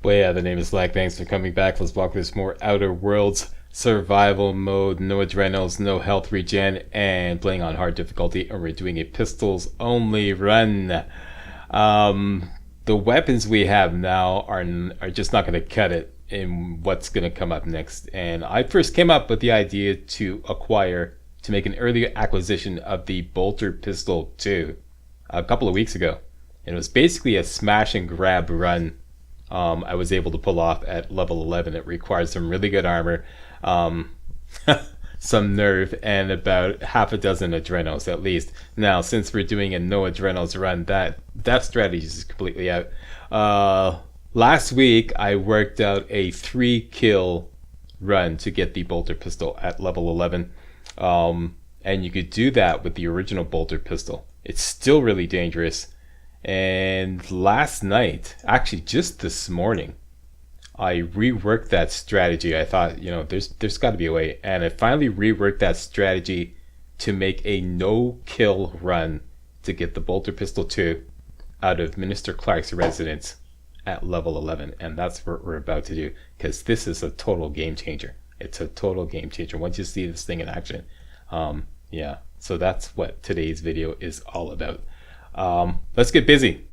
Well, yeah, the name is Slack. Thanks for coming back. Let's walk through this more Outer Worlds survival mode. No adrenos, no health regen, and playing on hard difficulty. And we're doing a pistols only run. The weapons we have now are just not going to cut it in what's going to come up next. And I first came up with the idea to make an early acquisition of the Bolter Pistol 2 a couple of weeks ago. And it was basically a smash and grab run. I was able to pull off at level 11. It required some really good armor, some nerve, and about half a dozen adrenos at least. Now, since we're doing a no adrenos run, that strategy is completely out. Last week, I worked out a 3-kill run to get the bolter pistol at level 11. And you could do that with the original bolter pistol. It's still really dangerous. And last night, actually just this morning, I reworked that strategy. I thought, there's got to be a way. And I finally reworked that strategy to make a no-kill run to get the Bolter Pistol 2 out of Minister Clark's residence at level 11. And that's what we're about to do, because this is a total game changer. It's a total game changer once you see this thing in action. Yeah, so that's what today's video is all about. Let's get busy.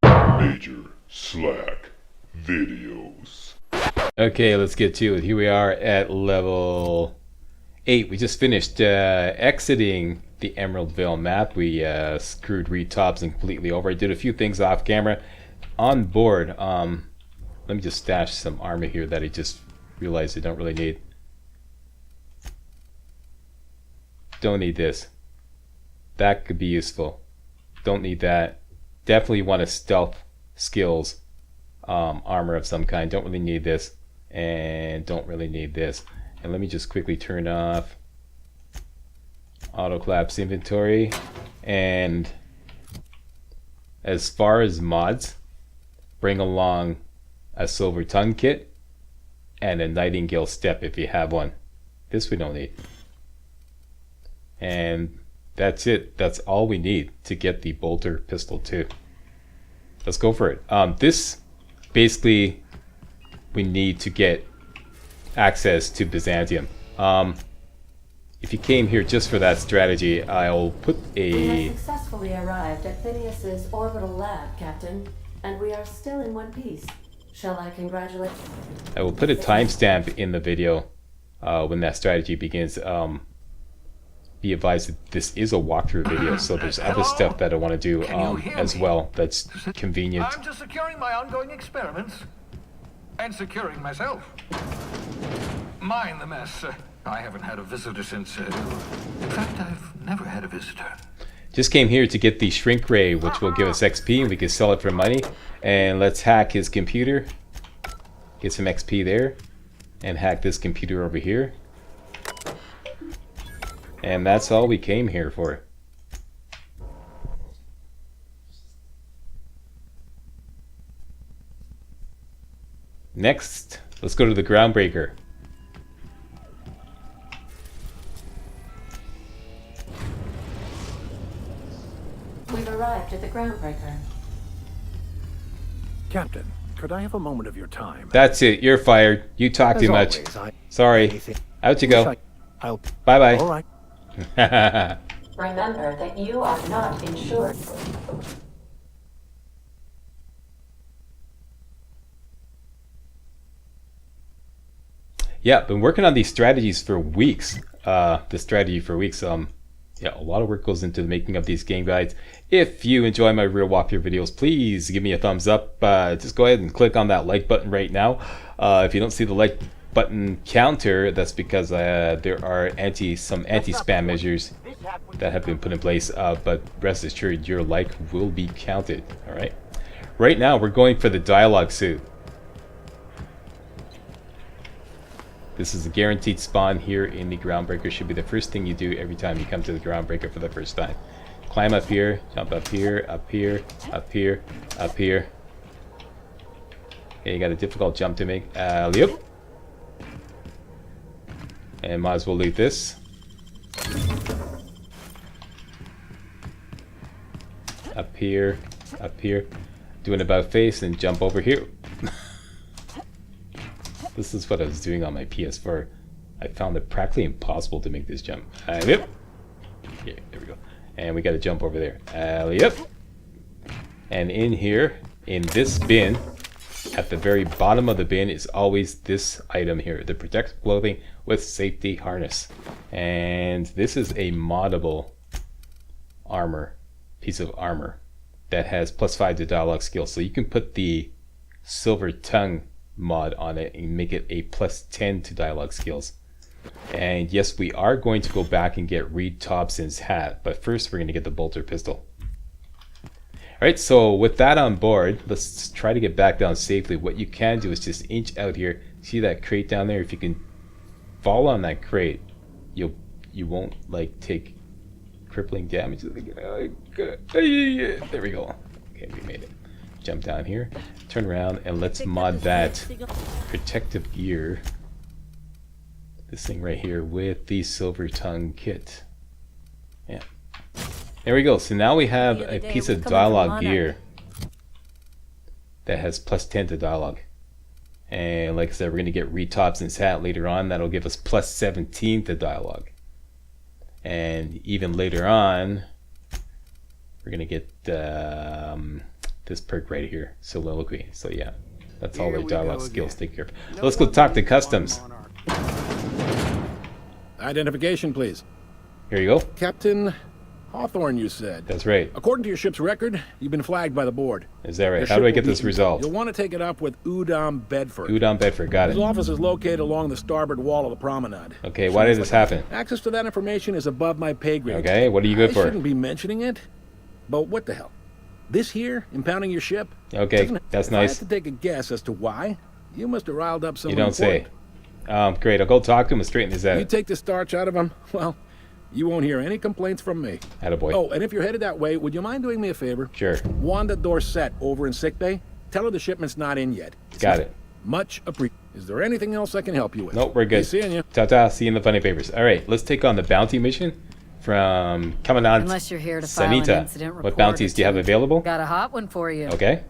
Major Slack Videos. Okay, let's get to it. Here we are at level 8. We just finished exiting the Emerald Vale map. We screwed Retobson completely over. I did a few things off camera. On board, let me just stash some armor here that I just realized I don't really need. Don't need this. That could be useful. Don't need that. Definitely want a stealth skills armor of some kind. Don't really need this, and don't really need this. And let me just quickly turn off auto collapse inventory. And as far as mods, bring along a silver tongue kit and a nightingale step if you have one. This we don't need. And that's it. That's all we need to get the Bolter Pistol 2. Let's go for it. This basically we need to get access to Byzantium. If you came here just for that strategy, I'll put a... We have successfully arrived at Phineas's orbital lab, Captain, and we are still in one piece. Shall I congratulate? I will put a timestamp in the video when that strategy begins. Be advised that this is a walkthrough video, so there's other stuff that I want to do as well that's convenient. I'm just securing my ongoing experiments and securing myself. Mind the mess. I haven't had a visitor since... in fact, I've never had a visitor. Just came here to get the shrink ray, which will give us XP, and we can sell it for money. And let's hack his computer. Get some XP there. And hack this computer over here. And that's all we came here for. Next, let's go to the groundbreaker. We've arrived at the groundbreaker. Captain, could I have a moment of your time? That's it. You're fired. You talk too much. Sorry. Out you go. Bye-bye. All right. Remember that you are not insured. Yeah, been working on these strategies for weeks. This strategy for weeks. Yeah, a lot of work goes into the making of these game guides. If you enjoy my real walkthrough videos, please give me a thumbs up. Just go ahead and click on that like button right now. If you don't see the like button counter, that's because there are some anti-spam measures that have been put in place, but rest assured your like will be counted. All right, right now we're going for the dialogue suit. This is a guaranteed spawn here in the groundbreaker. Should be the first thing you do every time you come to the groundbreaker for the first time. Climb up here, jump up here, up here, up here, up here. Okay, you got a difficult jump to make. Alley-oop. And might as well loot this. Up here, do an about face, and jump over here. This is what I was doing on my PS4. I found it practically impossible to make this jump. Yep. Yeah, there we go. And we got to jump over there. Yep. And in here, in this bin, at the very bottom of the bin is always this item here, the protective clothing with safety harness. And this is a moddable armor, piece of armor that has +5 to dialogue skills. So you can put the silver tongue mod on it and make it a +10 to dialogue skills. And yes, we are going to go back and get Reed Thompson's hat, but first we're going to get the bolter pistol. Alright, so with that on board, let's try to get back down safely. What you can do is just inch out here. See that crate down there? If you can fall on that crate, you won't like take crippling damage. There we go. Okay, we made it. Jump down here, turn around, and let's mod that protective gear. This thing right here with the silver tongue kit. Yeah. There we go. So now we have a piece of dialogue gear that has +10 to dialogue. And like I said, we're going to get Reed Thompson's hat later on. That'll give us +17 to dialogue. And even later on, we're going to get this perk right here, soliloquy. So yeah, that's all the dialogue skills take care of. Let's go talk to customs. Identification, please. Here you go. Captain Hawthorne, you said. That's right. According to your ship's record, you've been flagged by the board. Is that right? Your How ship do I will get be- this resolved? You'll want to take it up with Udom Bedford. Udon Bedford, got His it. office is located along the starboard wall of the promenade. Okay, why did this happen? Access to that information is above my pay grade. Okay, what are you good I for? shouldn't be mentioning it, but what the hell? This here, impounding your ship? Okay, doesn't- that's if I nice. had to take a guess as to why, you must have riled up You someone don't say. important. Great, I'll go talk to him and straighten this You out. take the starch out of him, well, you won't hear any complaints from me. Attaboy. Oh, and if you're headed that way, would you mind doing me a favor? Sure, Wanda Dorset over in sickbay. Tell her the shipment's not in yet. got it. Much appreciated. Is there anything else I can help you with? Nope, we're good. Be seeing you. Ta-ta, see you in the funny papers. Alright, let's take on the bounty mission from Commandant Unless you're here to file an Sanita. incident report. What bounties do you have available? Got a hot one for you. Okay,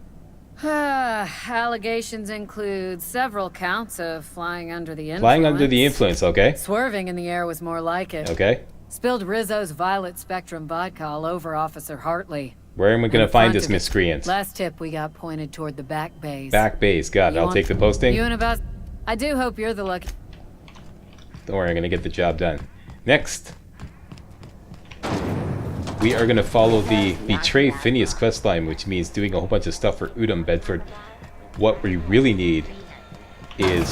Allegations include several counts of flying under the influence. flying under the influence, okay? Swerving in the air was more like it. Okay, Spilled Rizzo's Violet Spectrum vodka all over Officer Hartley. where am I going In to find front this of it. miscreant? Last tip we got pointed toward the back base. Back base, got it. You I'll want- take the posting. You and about... I do hope you're the lucky... Don't worry, I'm going to get the job done. Next, we are going to follow the Betray Phineas questline, which means doing a whole bunch of stuff for Udom Bedford. What we really need is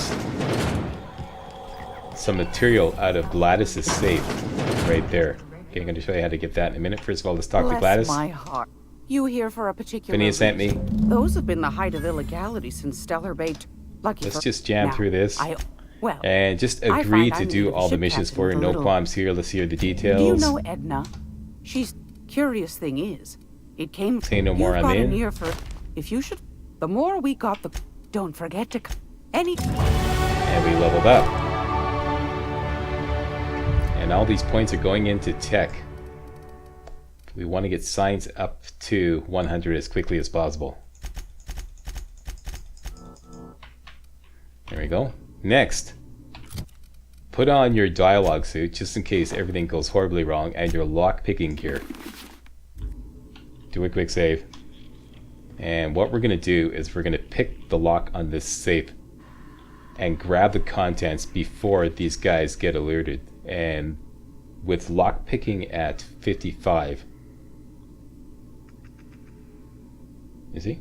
some material out of Gladys's safe right there. Okay, I'm going to show you how to get that in a minute. First of all, let's talk to Bless Gladys. my heart. You here for a particular Phineas sent me. reason? Those have been the height of illegality since Stellar Bay. Lucky Let's for- just jam Now, through this. Well, And just I agree find to I'm do the all the ship missions captain for her. with a No little- qualms here. Let's hear the details. do you know Edna? She's curious thing is, it came. Say no more, You've I'm got an in. ear for. If you should, the more we got, the. Don't forget to. Any. And we leveled up. And all these points are going into tech. We want to get science up to 100 as quickly as possible. There we go. Next, put on your dialogue suit just in case everything goes horribly wrong, and your lock-picking gear. Do a quick save. And what we're going to do is we're going to pick the lock on this safe and grab the contents before these guys get alerted. And with lock picking at 55, is he?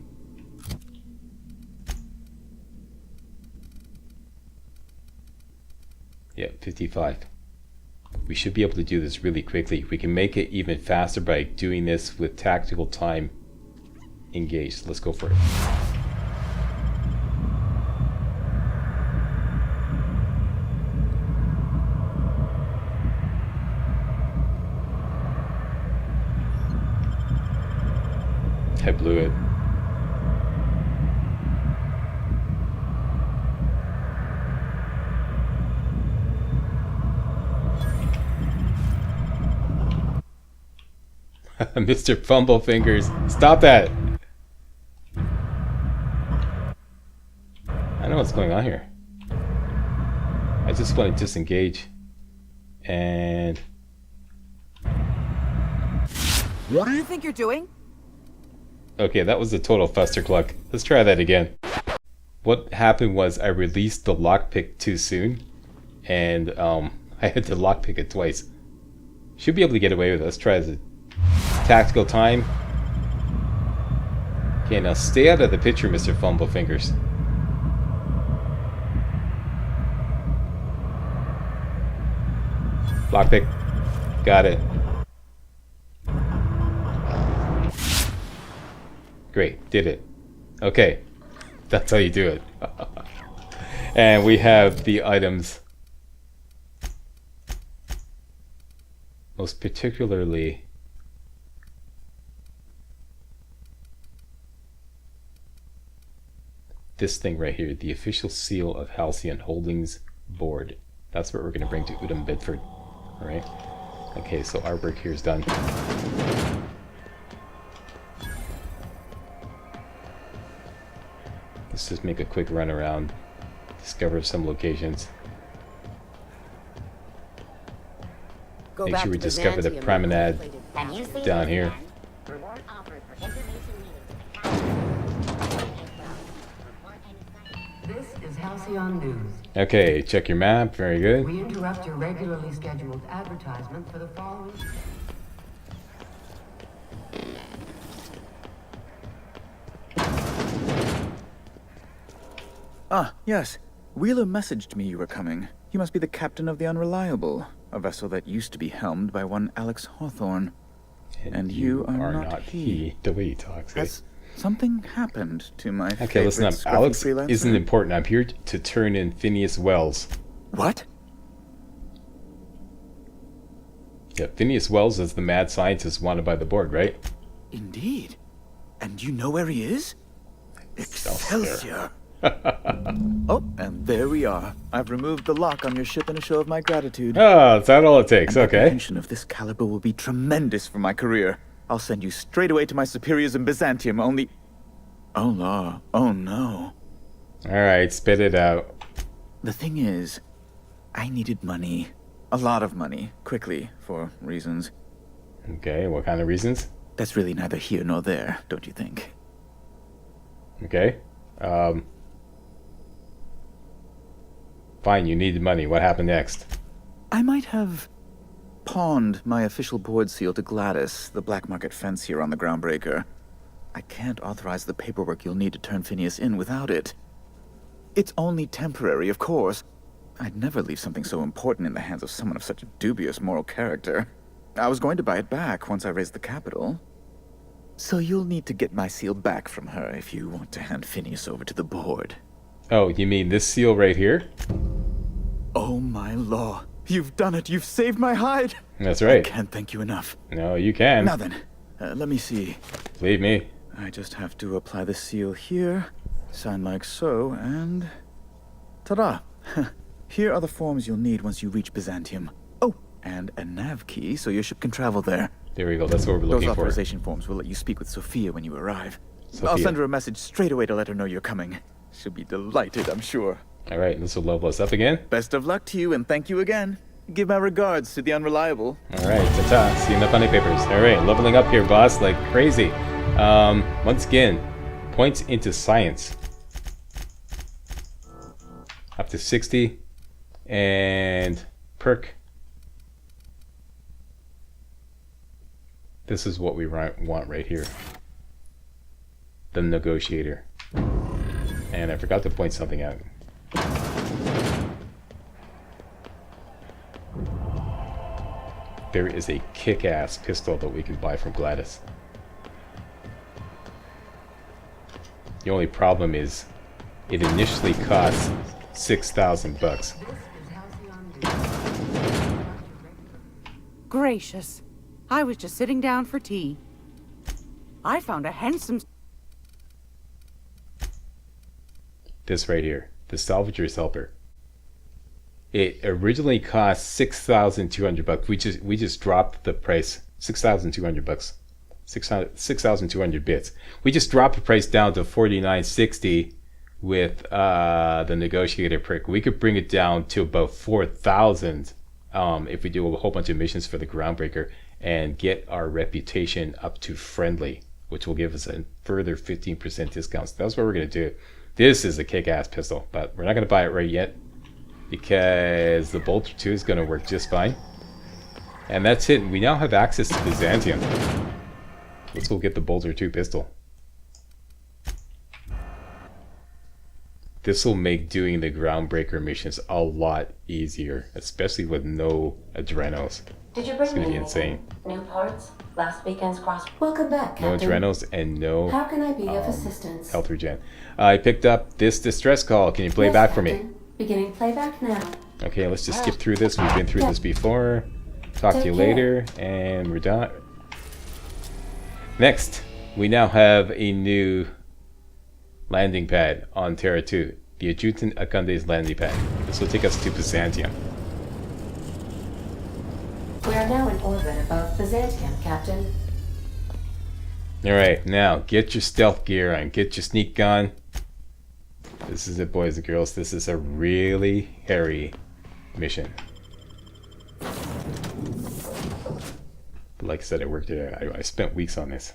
Yeah, 55. We should be able to do this really quickly. We can make it even faster by doing this with tactical time engaged. Let's go for it. I blew it. Mr. Fumblefingers, stop that! I know what's going on here. I just want to disengage. And What do you think you're doing? okay, that was a total fustercluck. Let's try that again. What happened was I released the lockpick too soon, and I had to lockpick it twice. Should be able to get away with it. Let's try this. Tactical time. Okay, now stay out of the picture, Mr. Fumblefingers. Lockpick. Got it. Great, did it. Okay, that's how you do it. And we have the items. Most particularly this thing right here, the official seal of Halcyon Holdings Board. That's what we're going to bring to Udom Bedford. Alright? Okay, so our work here is done. Let's just make a quick run around, discover some locations. Make sure we discover the promenade down here. This is Halcyon News. Okay, check your map. Very good. We interrupt your regularly scheduled advertisement for the following. Ah, yes. Wheeler messaged me you were coming. You must be the captain of the Unreliable, a vessel that used to be helmed by one Alex Hawthorne. And you are not he. The way he talks. Has something happened to my Okay, listen up. scruffy Alex freelancer? isn't important. I'm here to turn in Phineas Wells. What? Yeah, Phineas Wells is the mad scientist wanted by the board, right? Indeed. And you know where he is? Excelsior. Oh, and there we are. I've removed the lock on your ship in a show of my gratitude. Oh, is that all it takes? An Okay. apprehension of this caliber will be tremendous for my career. I'll send you straight away to my superiors in Byzantium, only... Oh, no. Oh, no. Alright, spit it out. The thing is, I needed money. A lot of money. Quickly, for reasons. Okay, what kind of reasons? That's really neither here nor there, don't you think? Okay. Fine, you needed money. What happened next? I might have pawned my official board seal to Gladys, the black market fence here on the Groundbreaker. I can't authorize the paperwork you'll need to turn Phineas in without it. It's only temporary, of course. I'd never leave something so important in the hands of someone of such a dubious moral character. I was going to buy it back once I raised the capital. So you'll need to get my seal back from her if you want to hand Phineas over to the board. Oh, you mean this seal right here? Oh my law. You've done it. You've saved my hide. That's right. I can't thank you enough. No, you can. Now then, let me see. Believe me. I just have to apply the seal here, sign like so, and... ta-da! Here are the forms you'll need once you reach Byzantium. Oh, and a nav key so your ship can travel there. There we go. That's what we're Those looking for. authorization forms will let you speak with Sophia when you arrive. Sophia. I'll send her a message straight away to let her know you're coming. She'll be delighted, I'm sure. Alright, this will level us up again. Best of luck to you, and thank you again. Give my regards to the Unreliable. Alright, ta-ta. See you in the funny papers. Alright, leveling up here, boss, like crazy. Once again, points into science. Up to 60. And perk. This is what we want right here. The negotiator. And I forgot to point something out. There is a kick-ass pistol that we can buy from Gladys. The only problem is it initially costs 6,000 bucks. Gracious. I was just sitting down for tea. I found a handsome... This right here, the Salvager's Helper. It originally cost 6,200 bucks. We just dropped the price. 6,200 bucks. 6,200 bits. We just dropped the price down to 49.60 with the negotiator prick, we could bring it down to about 4,000 if we do a whole bunch of missions for the groundbreaker and get our reputation up to friendly, which will give us a further 15% discount. So that's what we're going to do. This is a kick-ass pistol, but we're not going to buy it right yet because the Bolter 2 is going to work just fine. And that's it. We now have access to Byzantium. Let's go get the Bolter 2 pistol. This will make doing the groundbreaker missions a lot easier, especially with no Adrenos. Did you It's bring gonna me be insane. new parts? Last weekend's cross. Welcome back, No Captain. Adrenos and no How can I be of assistance? health regen. I picked up this distress call. Can you play Yes, back for me? Captain. Beginning playback now. Okay, let's just skip through this. We've been through this before. Talk to Take you care. later, and we're done. Next, we now have a new landing pad on Terra 2. The Adjutant Akande's landing pad. This will take us to Byzantium. We are now in orbit above Byzantium, Captain. Alright, now get your stealth gear on. Get your sneak gun. This is it, boys and girls. This is a really hairy mission. But like I said, I worked it out. I spent weeks on this.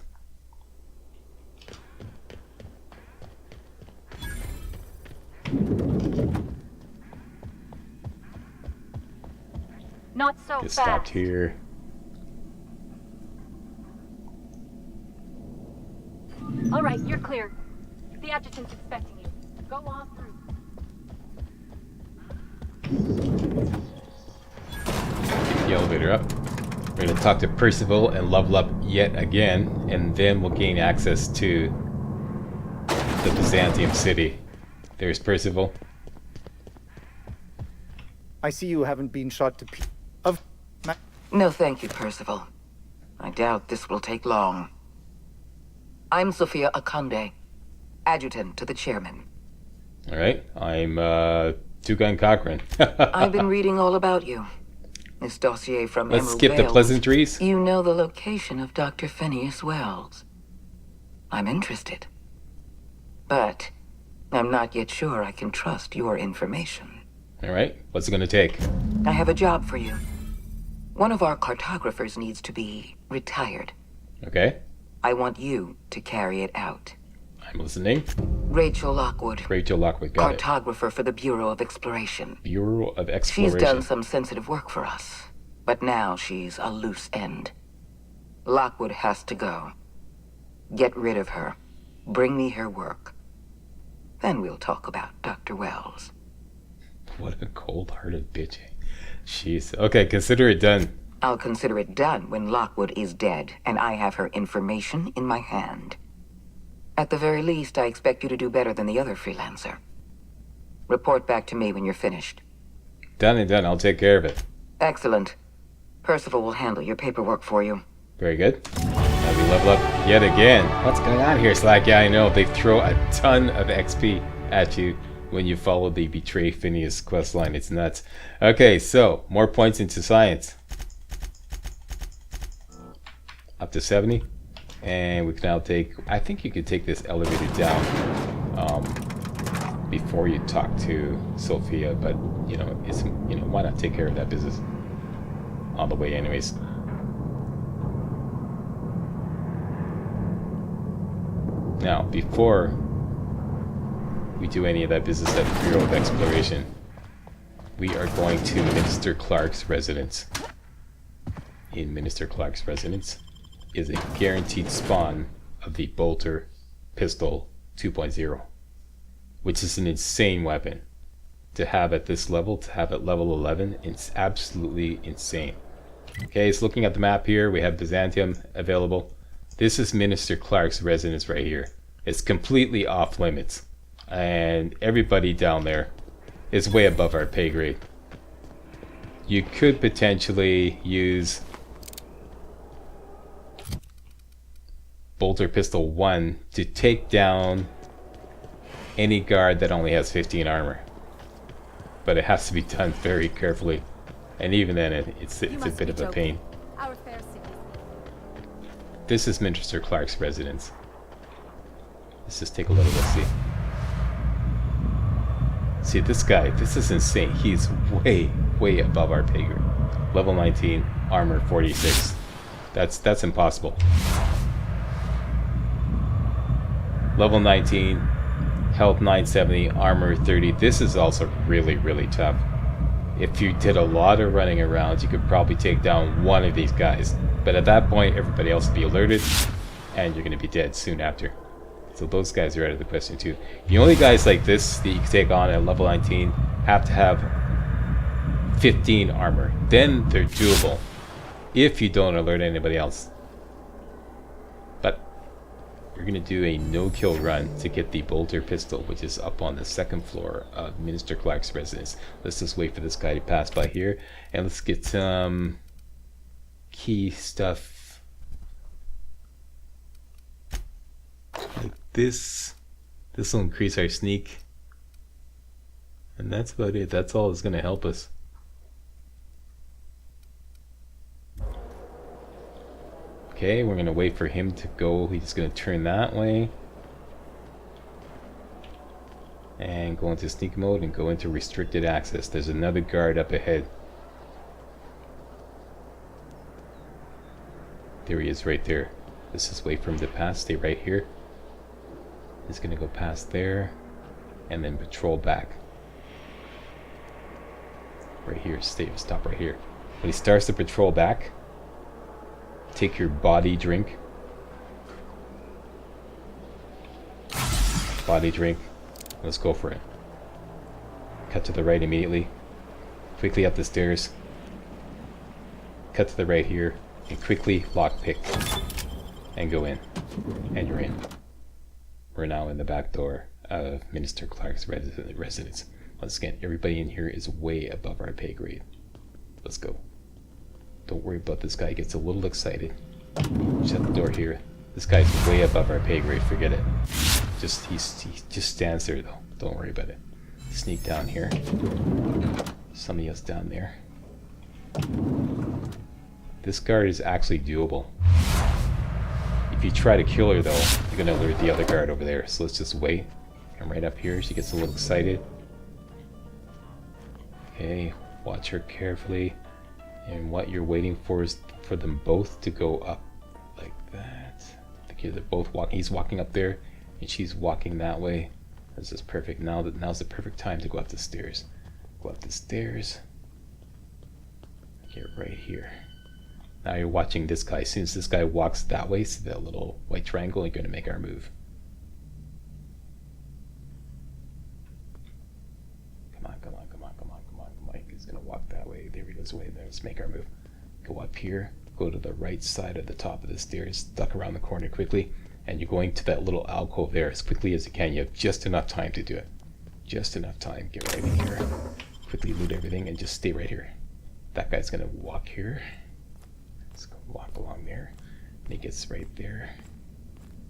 Not so Get fast. stopped here. All right, you're clear. The adjutant's expecting you. Go on through. Take the elevator up. We're going to talk to Percival and level up yet again, and then we'll gain access to the Byzantium city. There's Percival. I see you haven't been shot to of. No, thank you, Percival. I doubt this will take long. I'm Sophia Akande, adjutant to the chairman. Alright, I'm Two-Gun Cochran. I've been reading all about you. This dossier from Let's Emerald skip the Vales. pleasantries. You know the location of Dr. Phineas Wells. I'm interested. But I'm not yet sure I can trust your information. Alright, what's it gonna take? I have a job for you. One of our cartographers needs to be retired. Okay, I want you to carry it out. I'm listening. Rachel Lockwood. Rachel Lockwood, got it. Cartographer for the Bureau of Exploration. Bureau of Exploration. She's done some sensitive work for us, but now she's a loose end. Lockwood has to go. Get rid of her. Bring me her work. Then we'll talk about Dr. Wells. What a cold-hearted bitch. She's... Okay, consider it done. I'll consider it done when Lockwood is dead and I have her information in my hand. At the very least, I expect you to do better than the other freelancer. Report back to me when you're finished. Done and done. I'll take care of it. Excellent. Percival will handle your paperwork for you. Very good. Now we level up yet again. What's going on here, Slack? Yeah, I know. They throw a ton of XP at you when you follow the Betray Phineas questline. It's nuts. Okay, so more points into science. Up to 70. And we can now take... I think you could take this elevator down before you talk to Sophia, but, you know, it's, you know, why not take care of that business on the way anyways. Now, before we do any of that business at the Bureau of Exploration, we are going to Minister Clark's residence. In Minister Clark's residence is a guaranteed spawn of the Bolter Pistol 2.0, which is an insane weapon to have at this level, to have at level 11. It's absolutely insane. Okay, so looking at the map here, we have Byzantium available. This is Minister Clark's residence right here. It's completely off limits, and everybody down there is way above our pay grade. You could potentially use Bolter Pistol 1 to take down any guard that only has 15 armor. But it has to be done very carefully. And even then, it's a bit of a pain. This is Minister Clark's residence. Let's just take a little look-see. See, this guy, this is insane. He's way above our pay grade. Level 19, armor 46. That's impossible. Level 19, health 970, armor 30. This is also really tough. If you did a lot of running around, you could probably take down one of these guys. But at that point, everybody else will be alerted, and you're going to be dead soon after. So those guys are out of the question too. The only guys like this that you can take on at level 19 have to have 15 armor. Then they're doable, if you don't alert anybody else. But we're going to do a no-kill run to get the bolter pistol, which is up on the second floor of Minister Clark's residence. Let's just wait for this guy to pass by here, and let's get some key stuff like this. This will increase our sneak, and that's about it. That's all that's going to help us. Okay, we're going to wait for him to go. He's going to turn that way and go into sneak mode and go into restricted access. There's another guard up ahead. There he is right there. Let's just wait for him to pass. Stay right here. He's going to go past there and then patrol back. Right here. Stop right here. When he starts to patrol back, take your body drink. Body drink. Let's go for it. Cut to the right immediately. Quickly up the stairs. Cut to the right here. And quickly lockpick. And go in. And you're in. We're now in the back door of Minister Clark's residence. Once again, everybody in here is way above our pay grade. Let's go. Don't worry about this guy. He gets a little excited. Shut the door here. This guy's way above our pay grade. Forget it. He just stands there though. Don't worry about it. Sneak down here. Somebody else down there. This guard is actually doable. If you try to kill her though, you're gonna alert the other guard over there. So let's just wait. Come right up here. She gets a little excited. Okay, watch her carefully. And what you're waiting for is for them both to go up like that. I think they're both walking. He's walking up there, and she's walking that way. This is perfect. Now's the perfect time to go up the stairs. Go up the stairs. Get right here. Now you're watching this guy. As soon as this guy walks that way, see that little white triangle, you're going to make our move. He's going to walk that way. There he goes away. Let's make our move. Go up here. Go to the right side of the top of the stairs. Duck around the corner quickly. And you're going to that little alcove there as quickly as you can. You have just enough time to do it. Just enough time. Get right in here. Quickly loot everything and just stay right here. That guy's going to walk here. Let's go walk along there. And he gets right there.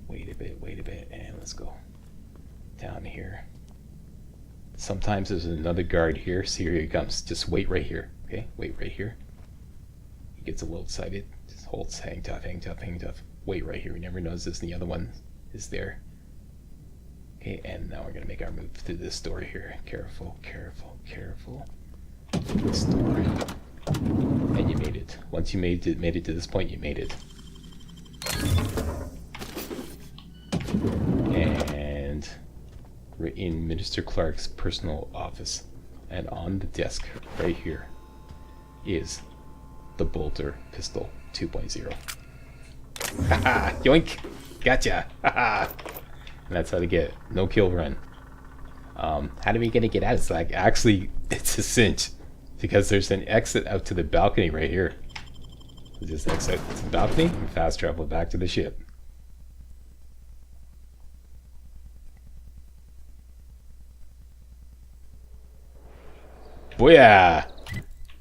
Wait a bit, and let's go down here. Sometimes there's another guard here. See, here he comes. Just wait right here. Okay, wait right here. He gets a little excited. Just holds, hang tough. Wait right here. He never knows this, and the other one is there. Okay, and now we're gonna make our move through this door here. Careful. This door. And you made it. Once you made it to this point, you made it. And we're in Minister Clark's personal office, and on the desk right here is the bolter pistol 2.0. Haha, yoink, gotcha. Haha. And that's how to get it. No kill run. How are we gonna get out? It's like, actually, it's a cinch because there's an exit out to the balcony right here. So just exit to the balcony and fast travel back to the ship. Booyah!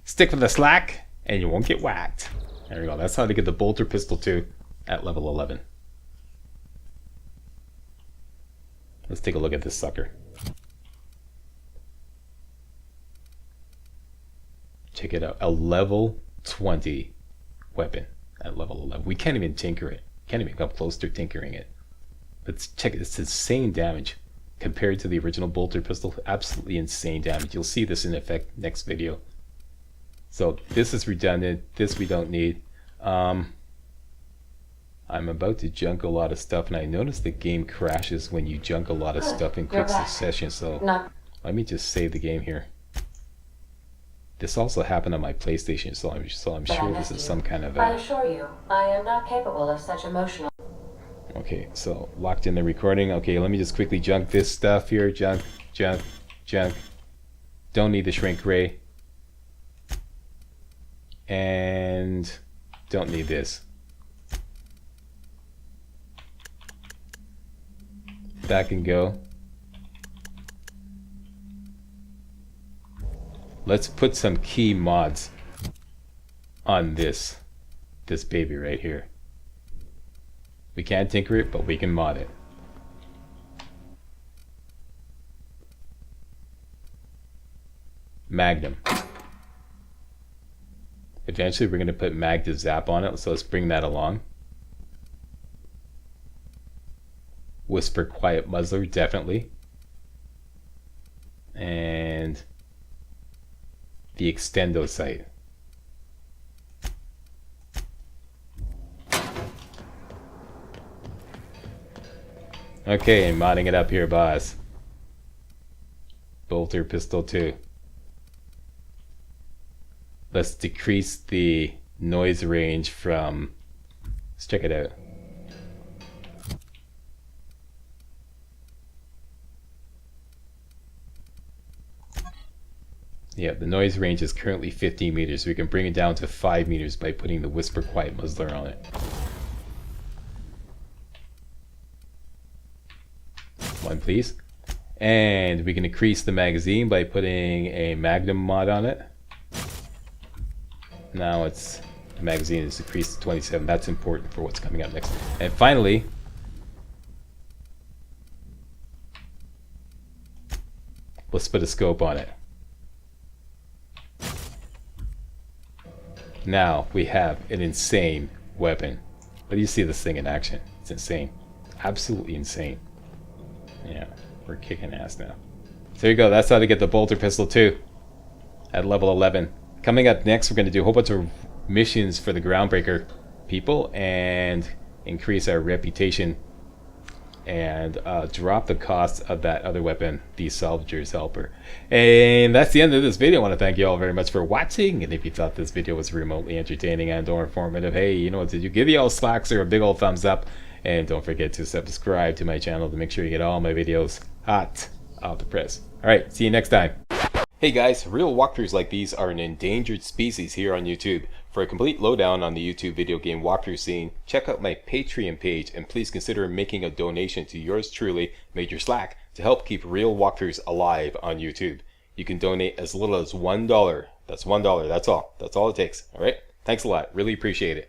Stick with the slack and you won't get whacked. There we go. That's how to get the bolter pistol 2 at level 11. Let's take a look at this sucker. Check it out. A level 20 weapon at level 11. We can't even tinker it. Can't even come close to tinkering it. Let's check it. It's insane damage. compared to the original bolter pistol. Absolutely insane damage. You'll see this in effect next video. So this is redundant. This we don't need. I'm about to junk a lot of stuff, and I noticed the game crashes when you junk a lot of stuff in quick succession. So let me just save the game here. This also happened on my PlayStation, so I'm sure this is some kind of I assure you, I am not capable of such emotional. Okay, so locked in the recording. Okay, let me just quickly junk this stuff here. Junk. Don't need the shrink ray. And don't need this. That can go. Let's put some key mods on this baby right here. We can't tinker it, but we can mod it. Magnum. Eventually we're going to put mag to zap on it, so let's bring that along. Whisper quiet muzzler, definitely. And the extendo sight. Okay, modding it up here, boss. Bolter pistol 2. Let's decrease the noise range from... Let's check it out. Yeah, the noise range is currently 15 meters, so we can bring it down to 5 meters by putting the Whisper Quiet Muzzler on it. One, please. And we can increase the magazine by putting a Magnum mod on it. Now the magazine is decreased to 27. That's important for what's coming up next. And finally, let's put a scope on it. Now we have an insane weapon. Let you see this thing in action. It's insane. Absolutely insane. Yeah, we're kicking ass now. So there you go. That's how to get the bolter pistol 2 at level 11. Coming up next, we're going to do a whole bunch of missions for the Groundbreaker people and increase our reputation and drop the cost of that other weapon, the Salvager's Helper. And that's the end of this video. I want to thank you all very much for watching, and if you thought this video was remotely entertaining and or informative, hey, you know what to do. Give the old Slackster a big old thumbs up, and don't forget to subscribe to my channel to make sure you get all my videos hot off the press. Alright, see you next time. Hey guys, real walkthroughs like these are an endangered species here on YouTube. For a complete lowdown on the YouTube video game walkthrough scene, check out my Patreon page, and please consider making a donation to yours truly, Major Slack, to help keep real walkthroughs alive on YouTube. You can donate as little as $1. That's $1, that's all. That's all it takes. Alright? Thanks a lot. Really appreciate it.